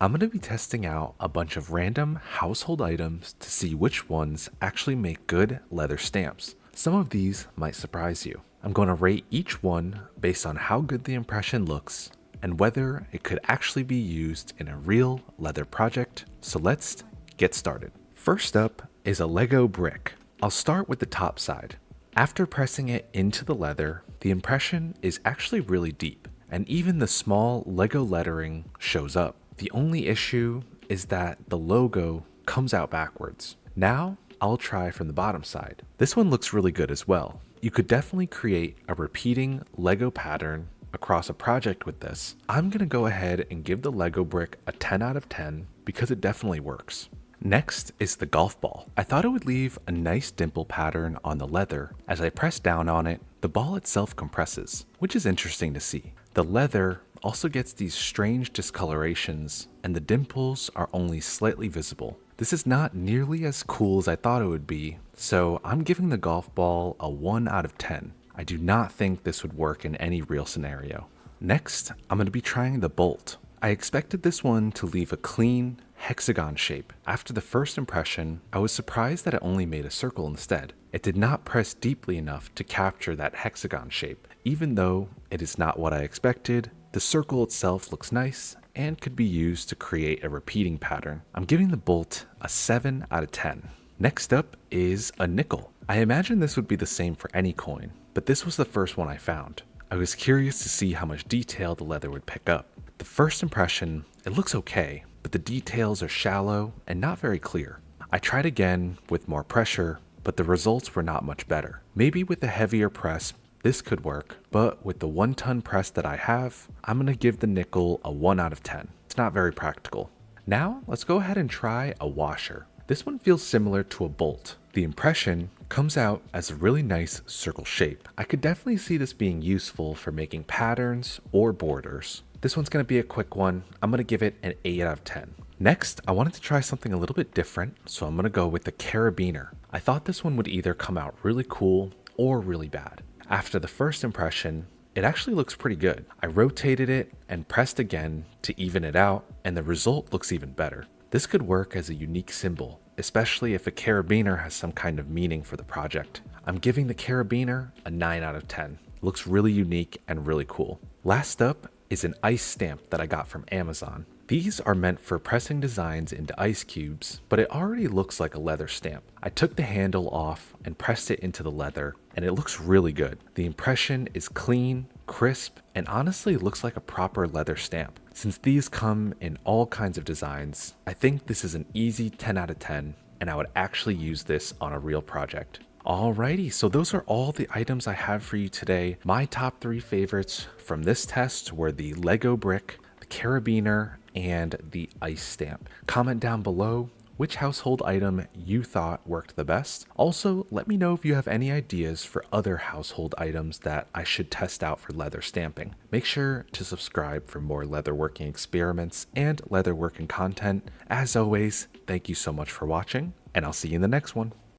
I'm going to be testing out a bunch of random household items to see which ones actually make good leather stamps. Some of these might surprise you. I'm going to rate each one based on how good the impression looks and whether it could actually be used in a real leather project. So let's get started. First up is a Lego brick. I'll start with the top side. After pressing it into the leather, the impression is actually really deep, and even the small Lego lettering shows up. The only issue is that the logo comes out backwards. Now, I'll try from the bottom side. This one looks really good as well. You could definitely create a repeating Lego pattern across a project with this. I'm gonna go ahead and give the Lego brick a 10 out of 10 because it definitely works. Next is the golf ball. I thought it would leave a nice dimple pattern on the leather. As I press down on it, the ball itself compresses, which is interesting to see. The leather also gets these strange discolorations, and the dimples are only slightly visible. This is not nearly as cool as I thought it would be, so I'm giving the golf ball a 1 out of 10. I do not think this would work in any real scenario. Next, I'm going to be trying the bolt. I expected this one to leave a clean, hexagon shape. After the first impression, I was surprised that it only made a circle instead. It did not press deeply enough to capture that hexagon shape. Even though it is not what I expected, the circle itself looks nice and could be used to create a repeating pattern. I'm giving the bolt a 7 out of 10. Next up is a nickel. I imagine this would be the same for any coin, but this was the first one I found. I was curious to see how much detail the leather would pick up. The first impression, it looks okay, but the details are shallow and not very clear. I tried again with more pressure, but the results were not much better. Maybe with a heavier press, this could work, but with the 1-ton press that I have, I'm going to give the nickel a 1 out of 10. It's not very practical. Now, let's go ahead and try a washer. This one feels similar to a bolt. The impression comes out as a really nice circle shape. I could definitely see this being useful for making patterns or borders. This one's going to be a quick one. I'm going to give it an 8 out of 10. Next, I wanted to try something a little bit different, so I'm going to go with the carabiner. I thought this one would either come out really cool or really bad. After the first impression, it actually looks pretty good. I rotated it and pressed again to even it out, and the result looks even better. This could work as a unique symbol, especially if a carabiner has some kind of meaning for the project. I'm giving the carabiner a 9 out of 10. It looks really unique and really cool. Last up is an ice stamp that I got from Amazon. These are meant for pressing designs into ice cubes, but it already looks like a leather stamp. I took the handle off and pressed it into the leather, and it looks really good. The impression is clean, crisp, and honestly looks like a proper leather stamp. Since these come in all kinds of designs, I think this is an easy 10 out of 10, and I would actually use this on a real project. Alrighty, so those are all the items I have for you today. My top 3 favorites from this test were the Lego brick, the carabiner, and the ice stamp. Comment down below which household item you thought worked the best. Also, let me know if you have any ideas for other household items that I should test out for leather stamping. Make sure to subscribe for more leatherworking experiments and leatherworking content. As always, thank you so much for watching, and I'll see you in the next one.